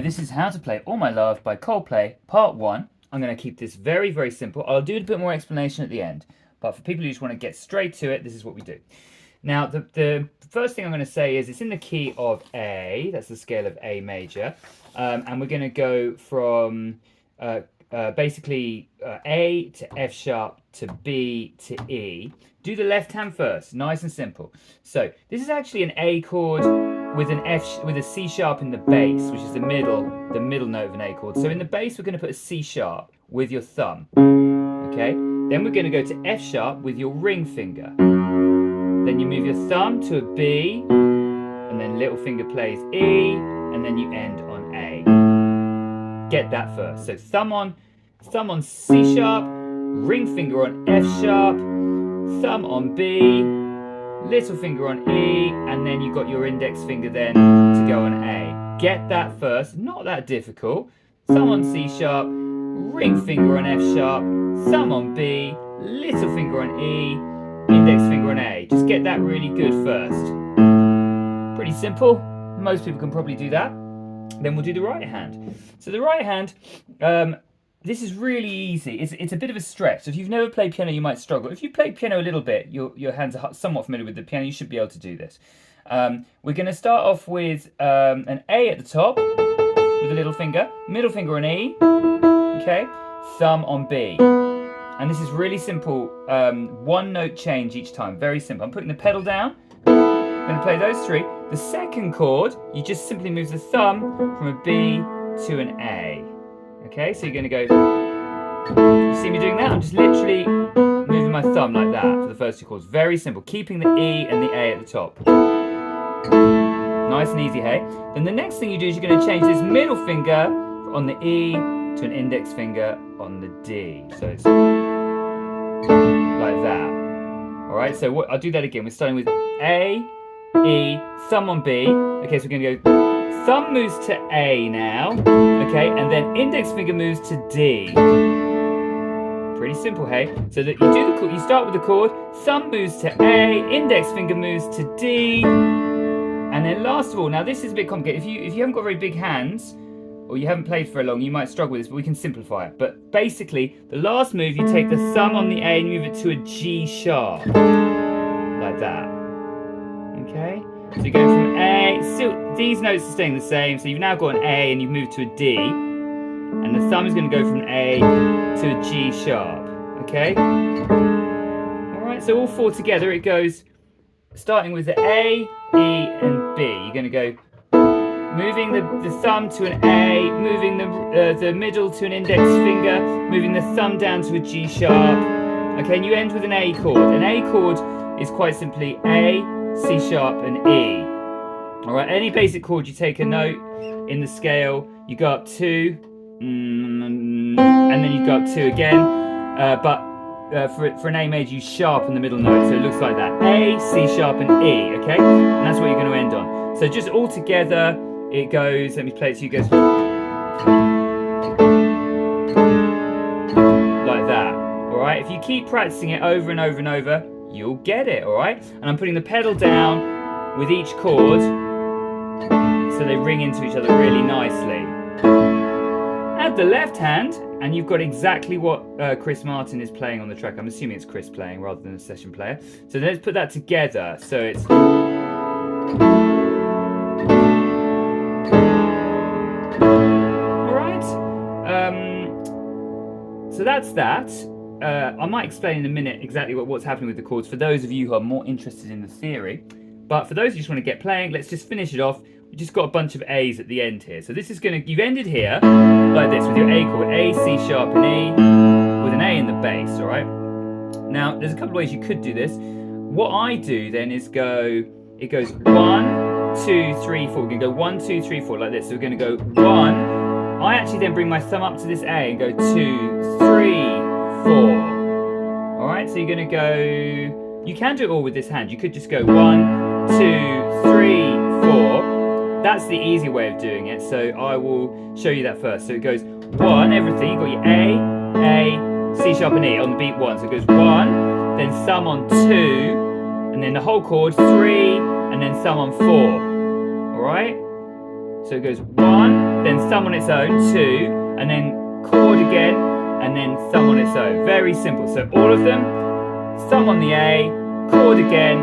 this is How to Play All My Love by Coldplay, Part 1. I'm going to keep this very, very simple. I'll do a bit more explanation at the end, but for people who just want to get straight to it, this is what we do. Now, the first thing I'm going to say is it's in the key of A, that's the scale of A major, and we're going to go from basically A to F sharp to B to E. Do the left hand first, nice and simple. So this is actually an A chord with a C sharp in the bass, which is the middle note of an A chord. So in the bass, we're going to put a C sharp with your thumb. Okay. Then we're going to go to F sharp with your ring finger. Then you move your thumb to a B, and then little finger plays E, and then you end on A. Get that first. So thumb on C sharp, ring finger on F sharp, thumb on B, little finger on E, and then you've got your index finger then to go on A. Get that first, not that difficult. Thumb on C sharp, ring finger on F sharp, thumb on B, little finger on E, index finger on A. Just get that really good first. Pretty simple. Most people can probably do that. Then we'll do the right hand. So the right hand, this is really easy. It's a bit of a stretch. So if you've never played piano, you might struggle. If you played piano a little bit, your hands are somewhat familiar with the piano, you should be able to do this. We're going to start off with an A at the top with a little finger, middle finger on E, okay, thumb on B. And this is really simple, one note change each time, very simple. I'm putting the pedal down, I'm going to play those three. The second chord, you just simply move the thumb from a B to an A. Okay, so you're going to go, you see me doing that? I'm just literally moving my thumb like that for the first two chords. Very simple, keeping the E and the A at the top. Nice and easy, hey? Then the next thing you do is you're going to change this middle finger on the E to an index finger on the D. So it's like that. Alright, so I'll do that again. We're starting with A, E, thumb on B. Okay, so we're going to go, thumb moves to A now. Okay, and then index finger moves to D. Pretty simple, hey? So that you do you start with the chord, thumb moves to A, index finger moves to D. And then last of all, now this is a bit complicated. If you haven't got very big hands, or you haven't played for long, you might struggle with this, but we can simplify it. But basically, the last move, you take the thumb on the A and move it to a G sharp. Like that. Okay? So you're going from A, still, these notes are staying the same, so you've now got an A and you've moved to a D. And the thumb is going to go from an A to a G sharp. Okay? Alright, so all four together, it goes, starting with the A, E, and B. You're going to go moving the thumb to an A, moving the middle to an index finger, moving the thumb down to a G sharp. Okay, and you end with an A chord. An A chord is quite simply A, C sharp, and E. Alright, any basic chord, you take a note in the scale, you go up two, and then you go up two again. For an A major, you sharpen the middle note, so it looks like that. A, C sharp, and E, okay? And that's what you're going to end on. So just all together, it goes, let me play it to you, it goes like that, alright? If you keep practicing it over and over and over, you'll get it, alright? And I'm putting the pedal down with each chord, so they ring into each other really nicely. Add the left hand, and you've got exactly what Chris Martin is playing on the track. I'm assuming it's Chris playing rather than a session player. So let's put that together. So it's... Alright. So that's that. I might explain in a minute exactly what's happening with the chords for those of you who are more interested in the theory. But for those of you who just want to get playing, let's just finish it off. We've just got a bunch of A's at the end here. So this is going to, you've ended here like this with your A chord, A, C sharp, and E, with an A in the bass, all right? Now, there's a couple of ways you could do this. What I do then is it goes 1, 2, 3, 4. We're going to go 1, 2, 3, 4 like this. So we're going to go 1. I actually then bring my thumb up to this A and go 2, 3, 4. All right, so you're going to go, you can do it all with this hand. You could just go 1, 2, 3, 4. That's the easy way of doing it, so I will show you that first. So it goes 1, everything, you've got your A, C sharp, and E on the beat 1. So it goes 1, then thumb on 2, and then the whole chord 3, and then thumb on 4. Alright? So it goes 1, then thumb on its own, 2, and then chord again, and then thumb on its own. Very simple. So all of them, thumb on the A, chord again,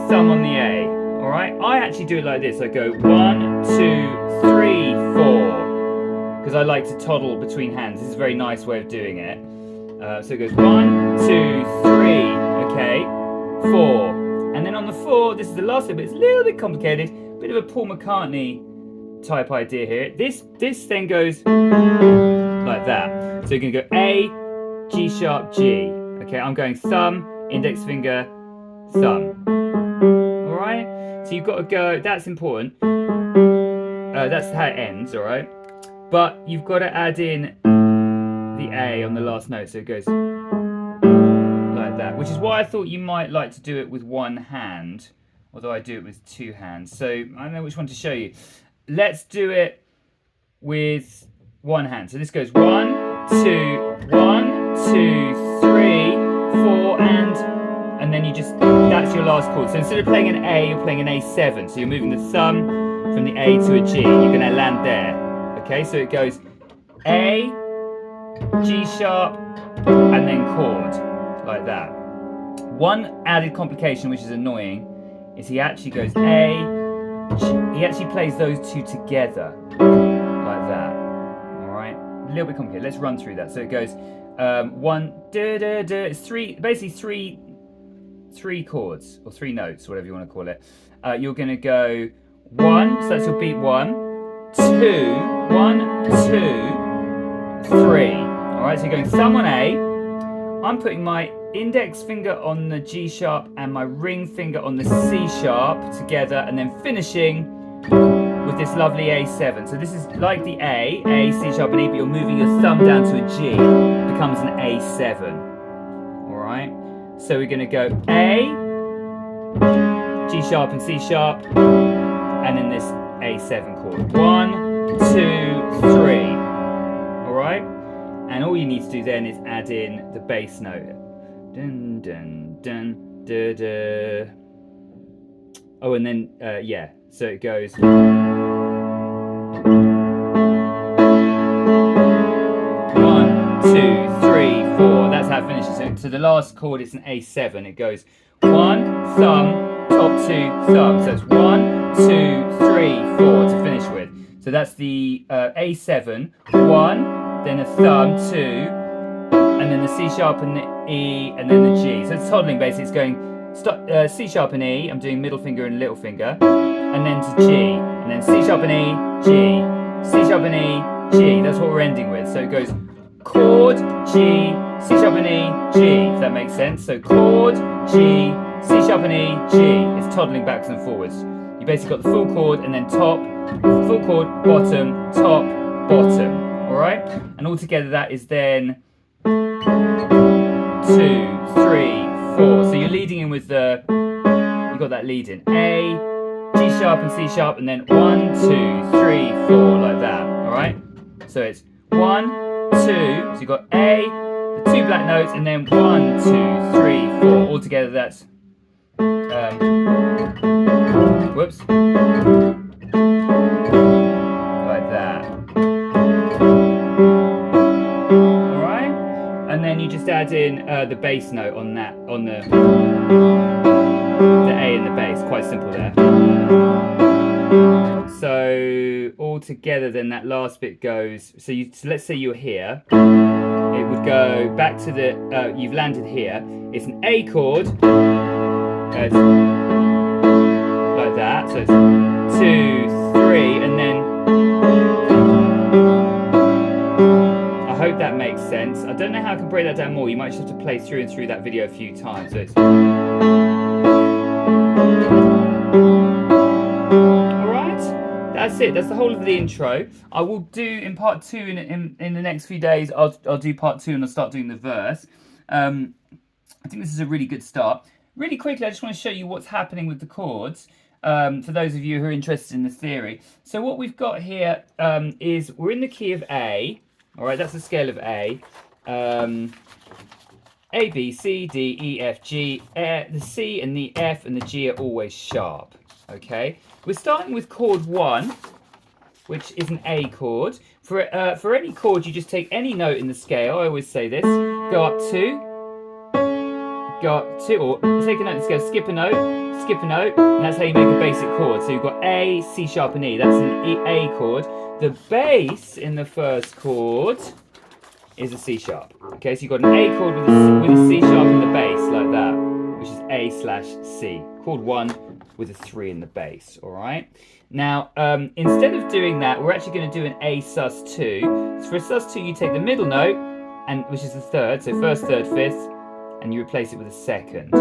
thumb on the A. All right. I actually do it like this. I go 1, 2, 3, 4, because I like to toddle between hands. This is a very nice way of doing it. So it goes 1, 2, 3. Okay, 4, and then on the 4, this is the last bit, but it's a little bit complicated. Bit of a Paul McCartney type idea here. This then goes like that. So you're gonna go A, G sharp, G. Okay, I'm going thumb, index finger, thumb. All right. So you've got to go. That's important. That's how it ends. All right. But you've got to add in the A on the last note, so it goes like that. Which is why I thought you might like to do it with one hand, although I do it with two hands. So I don't know which one to show you. Let's do it with one hand. So this goes 1, 2, 1, 2, 3, 4, and then you just, that's your last chord. So instead of playing an A, you're playing an A7. So you're moving the thumb from the A to a G. You're going to land there. Okay, so it goes A, G sharp, and then chord, like that. One added complication, which is annoying, is he actually goes A, G, he actually plays those two together, like that. All right, a little bit complicated. Let's run through that. So it goes 1, da, da, da. It's basically three chords, or three notes, whatever you want to call it. You're going to go 1, so that's your beat 1, 2, 1, 2, 3. All right, so you're going thumb on A. I'm putting my index finger on the G sharp and my ring finger on the C sharp together, and then finishing with this lovely A7. So this is like the A, C sharp and E, but you're moving your thumb down to a G. It becomes an A7. All right, so we're going to go A, G sharp and C sharp, and then this A7 chord. 1, 2, 3. All right, and all you need to do then is add in the bass note. Dun dun dun da da. Oh, and then yeah, so it goes 1, 2, 3, 4. That's how it finishes. So the last chord is an A7. It goes 1, thumb, top 2, thumb. So it's 1, 2, 3, 4 to finish with. So that's the A7, 1, then a thumb, 2, and then the C sharp and the E, and then the G. So it's toddling basically. It's going C sharp and E. I'm doing middle finger and little finger, and then to G, and then C sharp and E, G, C sharp and E, G. That's what we're ending with. So it goes chord, G, C sharp and E, G. If that makes sense. So chord, G, C sharp and E, G. It's toddling backwards and forwards. You basically got the full chord and then top, full chord, bottom, top, bottom. All right, and all together that is then 2, 3, 4. So you're leading in with the, you got that lead in A, G sharp and C sharp, and then 1, 2, 3, 4, like that. All right, so it's 1, 2. So you got A, the two black notes, and then 1, 2, 3, 4. All together that's whoops, like that. And then you just add in the bass note on that, on the A and the bass. Quite simple there. So all together, then that last bit goes. So let's say you're here. It would go back to the. You've landed here. It's an A chord. It's like that. So it's 2, 3, and then. I hope that makes sense. I don't know how I can break that down more. You might just have to play through and through that video a few times. So it's... Alright, that's it. That's the whole of the intro. I will do in part 2 in the next few days. I'll do part 2 and I'll start doing the verse. I think this is a really good start. Really quickly, I just want to show you what's happening with the chords. For those of you who are interested in the theory. So what we've got here is we're in the key of A. All right, that's the scale of A. A, B, C, D, E, F, G. The C and the F and the G are always sharp. Okay, we're starting with chord 1. which is an A chord. For any chord, you just take any note in the scale. I always say this. Go up 2, go up 2, or take a note in the scale, skip a note, and that's how you make a basic chord. So you've got A, C sharp, and E. That's an A chord. The bass in the first chord is a C sharp. Okay, so you've got an A chord with a C sharp in the bass, like that, which is A/C. Chord 1 with a 3 in the bass, all right? Now, instead of doing that, we're actually going to do an A sus2. So for a sus2, you take the middle note, which is the third, so first, third, fifth, and you replace it with a second,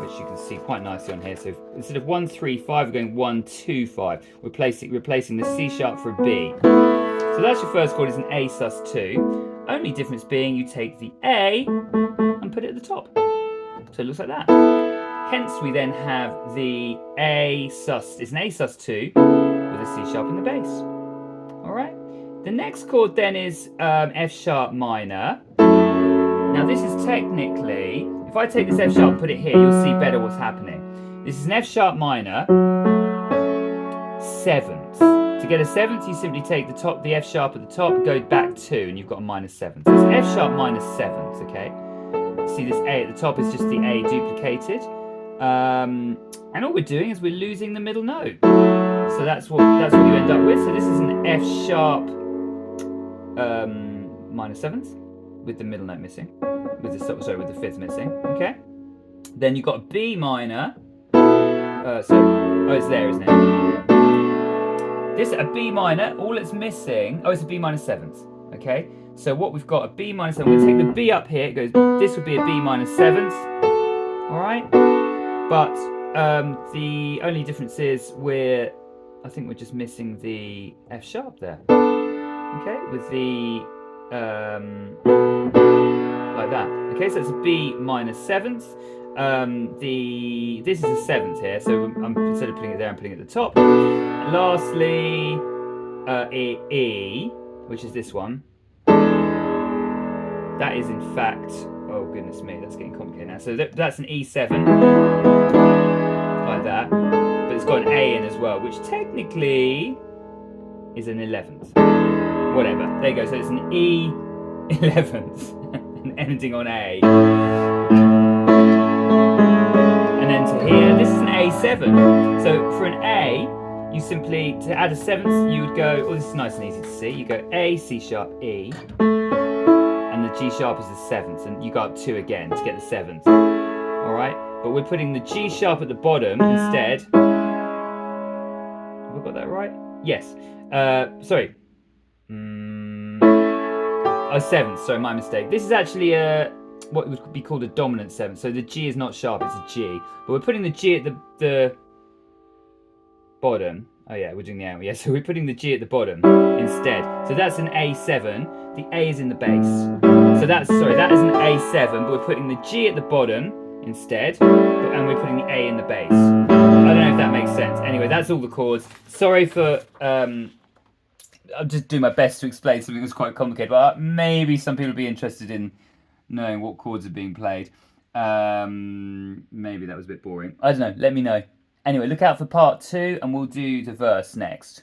which you can see quite nicely on here. So instead of 1, 3, 5, we're going 1, 2, 5. We're replacing the C sharp for a B. So that's your first chord, is an A sus2. Only difference being you take the A and put it at the top. So it looks like that. Hence we then have the it's an A sus2 with a C sharp in the bass. All right. The next chord then is F sharp minor. Now this is technically, if I take this F sharp and put it here, you'll see better what's happening. This is an F sharp minor, 7th. To get a 7th, you simply take the F sharp at the top, go back 2, and you've got a minor 7th. So it's F sharp minor 7th, okay? See this A at the top is just the A duplicated. And all we're doing is we're losing the middle note. So that's what you end up with. So this is an F sharp minor 7th with the middle note missing. With the 5th missing. Okay. Then you've got a B minor. It's there, isn't it? This a B minor, all it's missing, it's a B minor 7th. Okay. So what we've got, a B minor 7th. We'll take the B up here. It goes. This would be a B minor 7th. All right. But the only difference is I think we're just missing the F sharp there. Okay, with the like that. Okay, so it's a B minor 7th. This is a 7th here, so instead of putting it there, I'm putting it at the top. And lastly, E, which is this one. That is in fact, oh goodness me, that's getting complicated now. So that's an E7, like that, but it's got an A in as well, which technically is an 11th. Whatever, there you go, so it's an E11th, and ending on A. And then to here, this is an A7. So for an A, you simply, to add a 7th, you would go, this is nice and easy to see, you go A, C sharp, E, and the G sharp is the 7th, and you go up 2 again to get the 7th. Alright? But we're putting the G sharp at the bottom instead. Have I got that right? Yes. Sorry. 7th, sorry, my mistake. This is actually what would be called a dominant 7th. So the G is not sharp, it's a G. But we're putting the G at the bottom. Oh yeah, we're doing the A. Yeah, so we're putting the G at the bottom instead. So that's an A7. The A is in the bass. So that is an A7, but we're putting the G at the bottom instead, and we're putting the A in the bass. I don't know if that makes sense. Anyway, that's all the chords. Sorry for, I'll just do my best to explain something that's quite complicated, but maybe some people will be interested in knowing what chords are being played. Maybe that was a bit boring. I don't know, let me know. Anyway, look out for part 2, and we'll do the verse next.